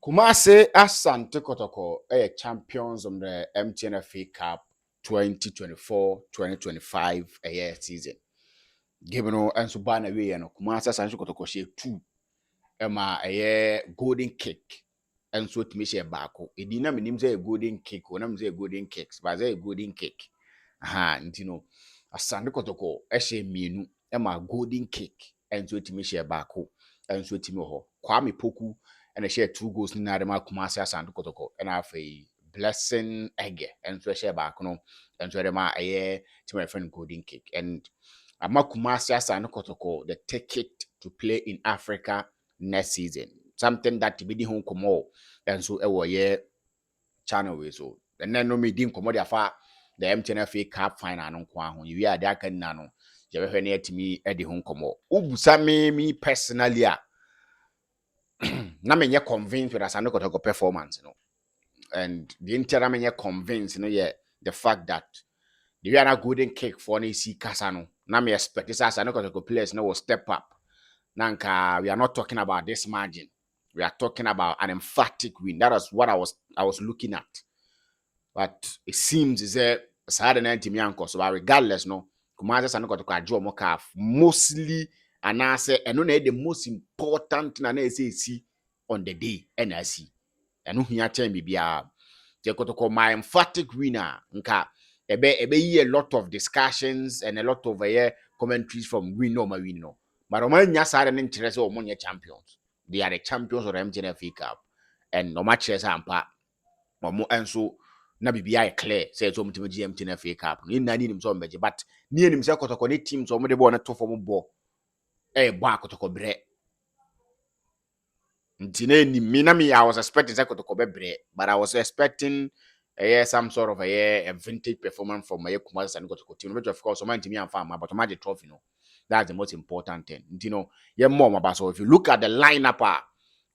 Kumase Asante Kotoko champions of the MTNFA Cup 2024-2025 season. Given no and so ban away and Kumase Asante Kotoko share 2 a golden cake and so to me share bako. It didn't mean say a golden cake or say golden cakes, but say a golden cake. And Asante Kotoko share menu golden cake and so to me share bako and so to me ho. Kwame Poku and I share 2 goals in Nadema Kumasi Asante Kotoko and I have a blessing egg and so share back no and so them to my friend golden cake and Ama Kumasi Asante Kotoko the ticket to play in Africa next season, something that be the home komo and so channel we so and then no me dim komo dia fa the MTNFA Cup final no kwa ho you are that kan na no je be hwe na yatimi e di home komo ubusa me personally na menye convinced with Asante Kotoko performance and the entire menye convinced the fact that the we are not golden cake for any see kasa no na me expect this Asante Kotoko players will step up. Nanka, we are not talking about this margin. We are talking about an emphatic win. That was what I was looking at. But it seems is a sad and team yanko. So regardless, no, Kumasi Asante Kotoko draw more calf. Mostly and I say and the most important na see on the day NIC. And here tell me bia Kotoko my emphatic winner. Nka ebe a lot of discussions and a lot of commentaries from win no my win no. But Romania side and interest or money champions. They are the champions of the MTNFA Cup. And no match as ampa. Momo and so na BBI clear says so much MTNFA Cup. In nani him so meji, but near himself Kotoko ni team so mo de bo na to form ball. Ba Kotoko bre. Ntine ni me I was expecting Kotoko bre, but I was expecting some sort of a vintage performance from my Kumasi and Kotoko team. Which of course, my team and farm, but my trophy no. That's the most important thing. More about so if you look at the lineup,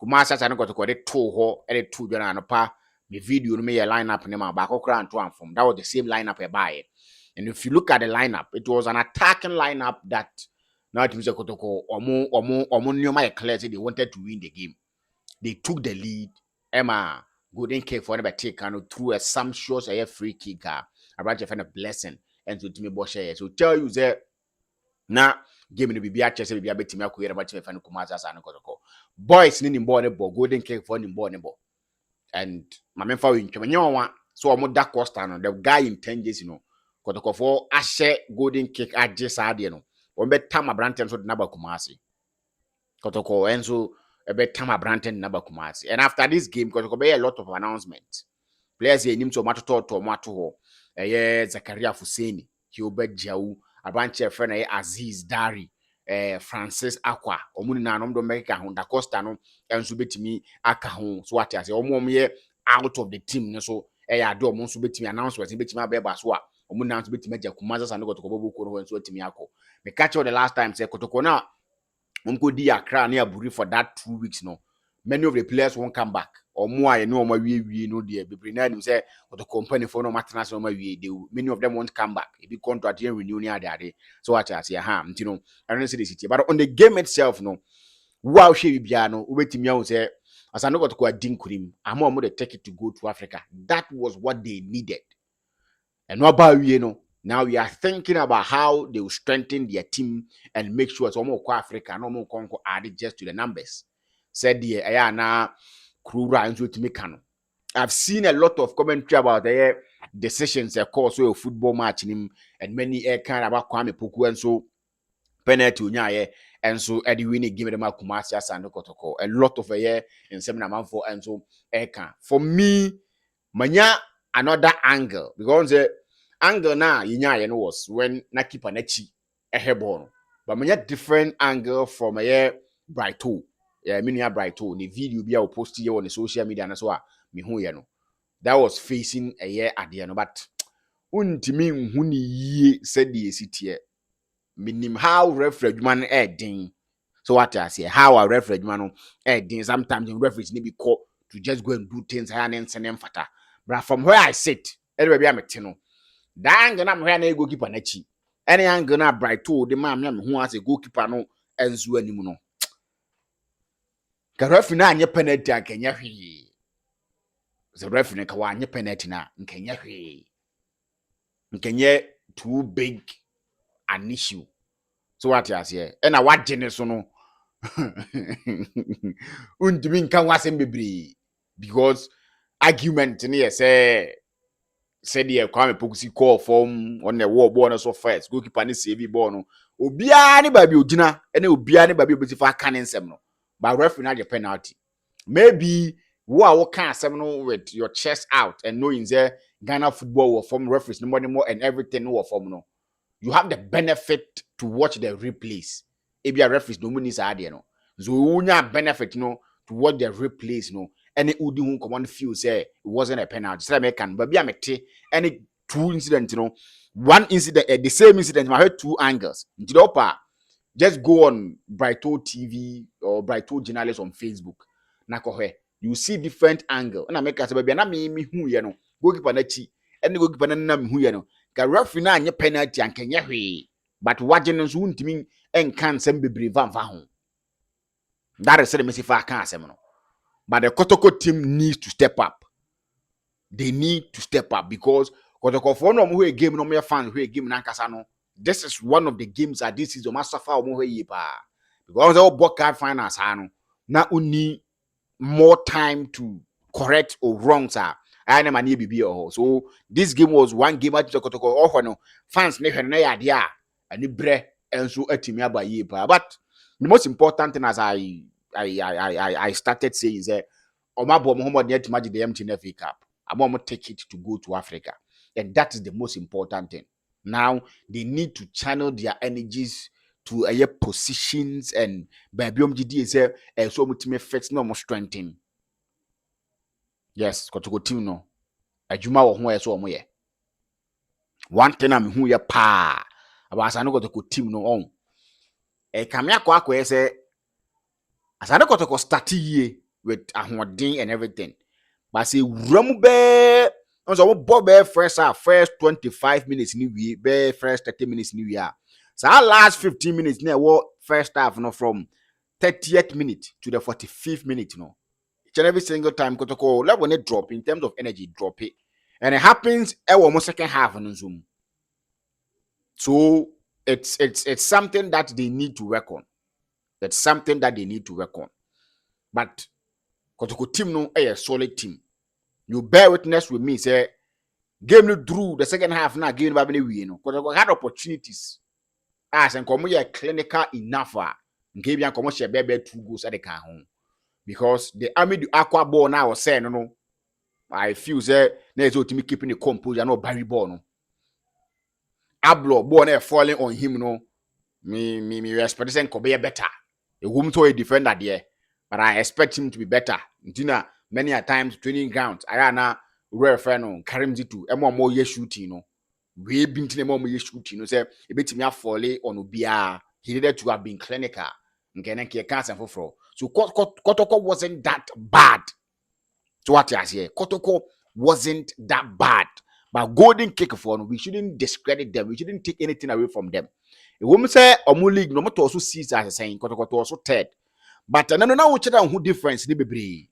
Kumasi and Kotoko the 2 ho, the 2 jana pa. The video me a lineup nema back and from that was the same lineup I buy. And if you look at the lineup, it was an attacking lineup that now to Mr. Kotoko or more clear they wanted to win the game. They took the lead. Emma Golden Cake for never take and through a sumptuous free kick. I brought you a blessing and to me Boshe. So tell you that now give me the BBI chess be a bit me acquire about fan Kumasi Asante Kotoko. Boys in born Golden Cake for born and my men for you so I'm that Costa no the guy in 10 days Kotoko for Ashe Golden Cake at just no on bet time Branton so naba Kumasi Kotoko and so a bet time Branton naba Kumasi and after this game Kotoko be a lot of announcements players here nim so mato Zakaria Fuseni Hubert Jau a branch friend Aziz Dari Francis Aqua omuni na nom do America Honda Costa no enso betimi aka ho so what as omo ye out of the team no so ado omo so betimi announce we betimi abeba so a omo na so betimi aja Kumasi Asante Kotoko bobo ko no so betimi akọ me catch you the last time say Kotoko na go di Accra na Aburi for that 2 weeks no many of the players won't come back or more I know my we no there be bring say or the company for no matter so many of them won't come back if you contract here renew near there so what I say I don't see the city but on the game itself no wow she bia no ubetimi ya say as I know got to adin kurim amo mo the take it to go to Africa that was what they needed and no about now we are thinking about how they will strengthen their team and make sure it's almost Africa no more added just to the numbers said the ayana Krura and to make no. I've seen a lot of commentary about the decisions a course of football match in and many kind about Kwame Poku and so penalty unyaye and so Eddie Winnie give them a Kumasi Asante Kotoko a lot of a year in seminar for and so for me manya another angle because the angle na unyaye no was when na keep an echi a but manya different angle from a Brighto. Yeah, many Brighto the video be post here on the social media and so me hu ye no that was facing a year at the end but untimi hu ni yie said the city minim how referee man din so what I say how a referee man din sometimes the referees need be called to just go and do things and send them fata but from where I sit anyway am no that angle na where na goalkeeper na chi any angle na Brighto the man me hu as a goalkeeper no enzo animu no Karafina anye penalty akenya hwi the referee ka wanye penalty na nkenye hwe nkenye too big an issue. So what you say and what gene so no undimi nka wasem bebre because argument ni say said the Kwame Pokusi call from on the war born so first goalkeeper ni save ball no obia ni ba bi ogina ene obia ni ba bi obeti fa kan nsem no but referee na the penalty maybe wo a wo kan asem no with your chest out and knowing say Ghana football will form referees no more and everything will form no you have the benefit to watch the replays ebia referees no money sa ade no so unya benefit no to watch the replays no any udi hu common feel say it wasn't a penalty so make can but be amete any two incident no one incident the same incident I heard two angles ntidopa just go on Brighton TV or Brighton journalists on Facebook na kohwe you see different angle na make say be na me hu ye no goalkeeper na chi any goalkeeper na me hu ye no ka referee na anye penalty ankenye hwe but wagye no so untimi enkan sem bebre va ho that is the message for kan asem no. But the Kotoko team needs to step up. They need to step up because Kotoko for no more game no more fans who game nankasa no. This is one of the games that this is the master for more yipa. Because all Boka finance no. Now we need more time to correct or wrong sir. I am an EBB. So this game was one game at Kotoko or no fans never na idea and bre and so etimia by yipa. But the most important thing as I started saying is that Omabo Muhammad yet to the empty FA Cup. I'm going to take it to go to Africa. And that is the most important thing. Now they need to channel their energies to positions and by BMGD is so much effects no more strengthening. Yes, got to go team no. A Juma or who so moye. One thing I'm who ya pa about I know got to go team no on. A Kamia Kwakwe say as I know got to go start ye with Ahwadin and everything. But say Rumbe so Bob first 25 minutes new year, first 30 minutes new year. So our last 15 minutes now what first half no from 30th minute to the 45th minute no. Each and every single time Kotoko let when it drop in terms of energy drop it. And it happens almost second half on Zoom. So it's something that they need to work on. That's something that they need to work on. But Kotoko team no a solid team. You bear witness with me, say game no through the second half now game babele we no because I had opportunities as and come here clinical enough game yan come share bebe 2 goals at the can home because the army the aqua ball now was saying no I feel say na is ultimate keeping the composure no Barry ball no ablo ball na falling on him no me expect say ko be better a woman to a defender there but I expect him to be better ntina many a times training grounds I na refer no Karimzi to more ye shooting no we been to more ye shooting no say e betimi afole on obia he needed to have been clinical nkene ke cancer for so Kotoko wasn't that bad to what you say Kotoko wasn't that bad but golden kick for no we shouldn't discredit them we shouldn't take anything away from them a woman say omu league no matter also sees as saying Kotoko also third but no now who difference ni bebre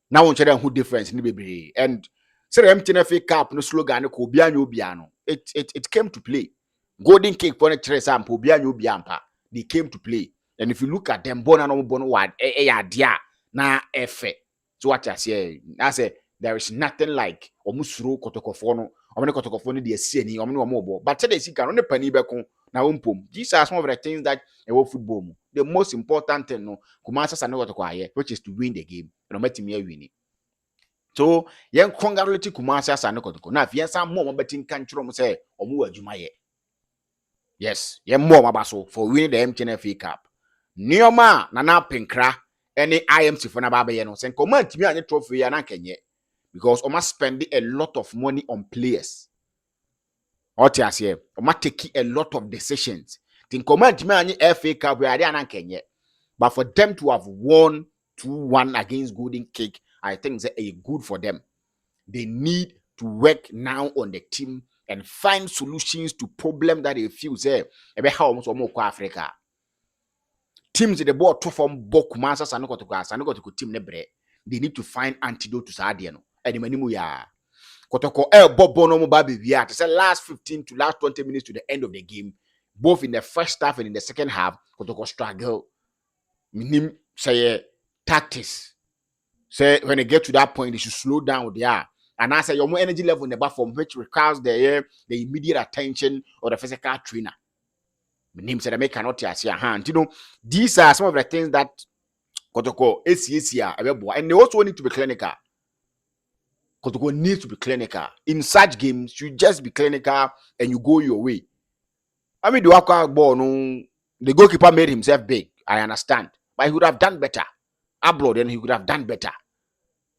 now who difference ni bebre and say the MTNFA Cup no slogan ko obi anya obi ano it came to play golden kick for the tres am obi anya obi ampa they came to play and if you look at them born no wad ya dia na efe so what I say there is nothing like omusuro Kotokofo no omne Kotokofo no de asie ni omne omobo but say the sika no ne pani beko na wompom these are some of the things that football mu the most important thing no Kumasa Sane Kotoko aye which is to win the game no matimi awini so yen congratulate Kumasa Sane Kotoko na afia sam mo betin kan chiro mo say omo adwuma ye yes yen mo mabaso for winning the MTNFA Cup nioma na penkra any IMC for na baba ye no sen command me anye trophy ya na kenye because Oma spend a lot of money on players. What you say? Oma take a lot of decisions. Think command me anye FA Cup we are there na kenye. But for them to have won 2-1 against Golden Cake, I think it's good for them. They need to work now on the team and find solutions to problems that they feel say ebe how almost Africa. Teams the ball to form Bokumasa Sanoko to team nebre. They need to find antidote to Sadiano. and manimu ya Kotoko Bobo no mobile baby at the last 15 to last 20 minutes to the end of the game, both in the first half and in the second half. Kotoko struggle. Minim say tactics. Say when they get to that point, they should slow down with their and I say your more energy level in the platform which requires the immediate attention of the physical trainer. Minim said I make cannot see a hand. You know, these are some of the things that Kotoko and they also need to be clinical. Kotoko needs to be clinical. In such games, you just be clinical and you go your way. I mean, the Waka ball, no, the goalkeeper made himself big. I understand. But he would have done better. Abroad, then he would have done better.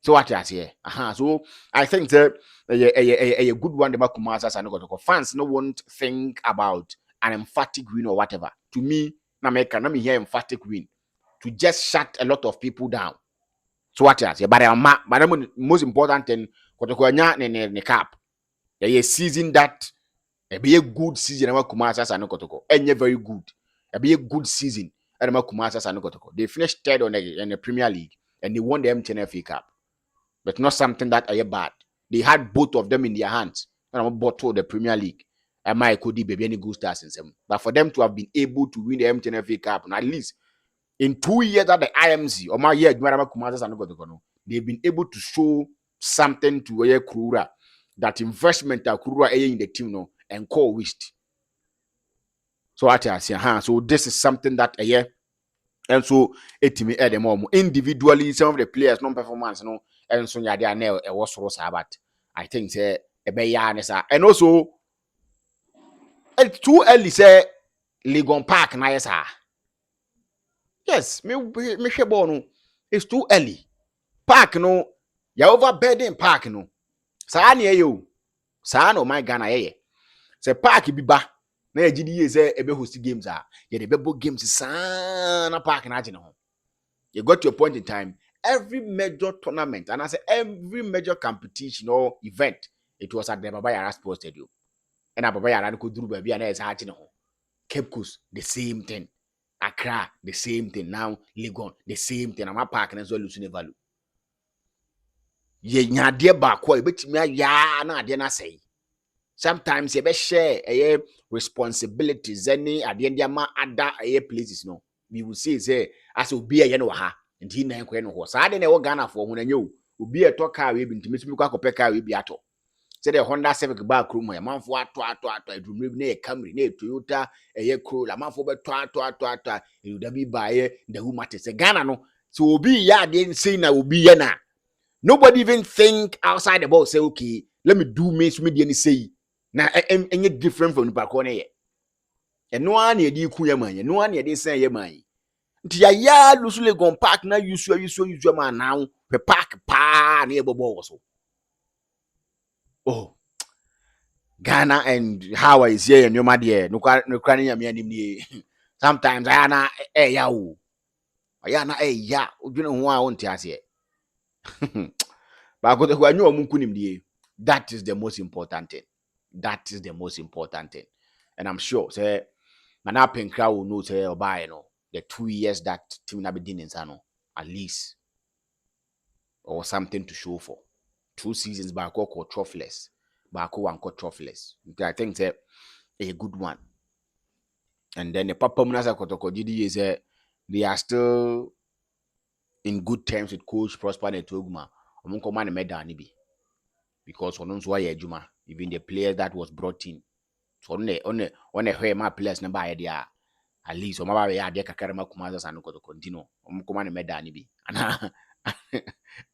So what I say? So I think that a good one, the Makumasas and Kotoko fans no won't think about an emphatic win or whatever. To me, na me hear emphatic win. To just shut a lot of people down. So what I say? But the most important thing, Kotoko ne cap. A season that be a good season. Kumasa and Kotoko. And very good. Be a good season. And Kumasa and Kotoko. They finished third in the Premier League and they won the MTN FA Cup. But not something that are bad. They had both of them in their hands. And I'm bottled the Premier League. And my could be any good stars in them. But for them to have been able to win the MTN FA Cup, and at least in 2 years that the IMC or my year, they've been able to show something to a Kurura that investment that Kurura in the team no and call wished. So what I say, so this is something that a year and so it me at the moment individually some of the players non-performance no and so they are now a was but I think say a be and also it's too early say Legon Park na yes. Yes, me share no. It's too early. Park no, ya overburden park no. Saa na ye Saa na my Ghana ye. Say park bi ba na ye gidi ye say ebe host games ye dey bebo games saa na park na age ne ho. You got to a point in time every major tournament and I say every major competition or event it was at the Baba Yara Sports Stadium. And Baba Yara ko duru ba bia na ese age ne ho. Cape Coast the same thing. Accra the same thing. Now Legon the same thing. Am park na so lose ne value. Ye nyade ba kwa ebetimi aya na ade na say sometimes you be share a responsibilities any ade ndi ama other places no we will say as obi ye no ha ndi na nkwe no ho sa de na wo Ghana for ho na nyew obi e to car we bi ntimi sumi kwa akopɛ car we bi ato say the Honda Civic ba krum ya manfo ato adumre bi na Camry na Toyota Corolla manfo be to e da bi ba ye da hu mate say Ghana no so obi ya ade say na obi ye na nobody even think outside the box. Say, okay, let me do me any say. Now, any different from the balcony. And no one near the Kuya man, no one near the say, ye man. Tia loosely gone park now. You man now. The park pa near Bobo. Oh, Ghana and how is here and your my dear. No cranny me. Sometimes I na yaw. I na ya. You know who I want to say. But that is the most important thing. That is the most important thing. And I'm sure say Mana Penkra will know say oba no the 2 years that team na be doing no at least or something to show for. 2 seasons back or trophyless. Back one trophyless. I think say a good one. And then the Papa Munasa Kotoko Didi is they are still in good terms with Coach Prosper Netoguma. Omunkomane medani bi. Because on why Juma, even the players that was brought in. So on the my players number idea at least on my idea kakarama kumaza and to continue. Command medani bi.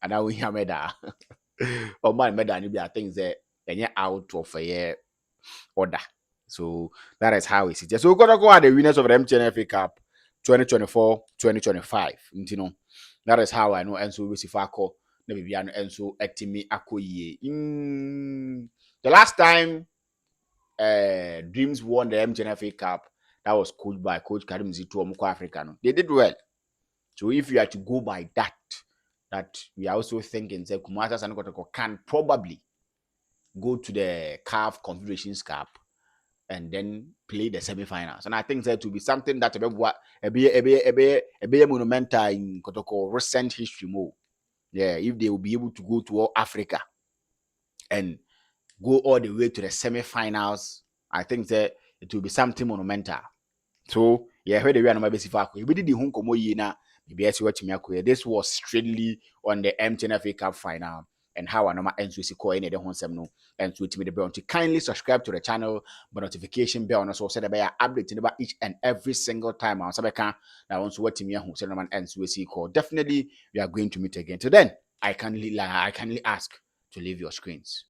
And now we have meda. Oh my medani bi I think that they out of a year order. So that is how it is. So we're gonna go at the winners of the MTN FA Cup 2024-2025. You know, that is how I know. And so we see Fako. And so etimi akoye. The last time Dreams won the MTN FA Cup, that was coached by Coach Karim Zito Omoko Africano. They did well. So if you are to go by that we are also thinking that Kumasa Sanokotoko can probably go to the CAF Confederations Cup and then play the semi-finals. And I think that will be something that a be monumental in Kotoko recent history more. Yeah, if they will be able to go to all Africa and go all the way to the semi-finals, I think that it will be something monumental. So yeah, heard the way I'm basic for we did the home komo yi na BBS watch me. This was strictly on the MTN FA Cup final and how I know my NCC call in the home no and so to me the bell to kindly subscribe to the channel, but notification bell also said about updating about each and every single time I was now once what me who said man NCC call. Definitely we are going to meet again. Till then, I kindly ask to leave your screens.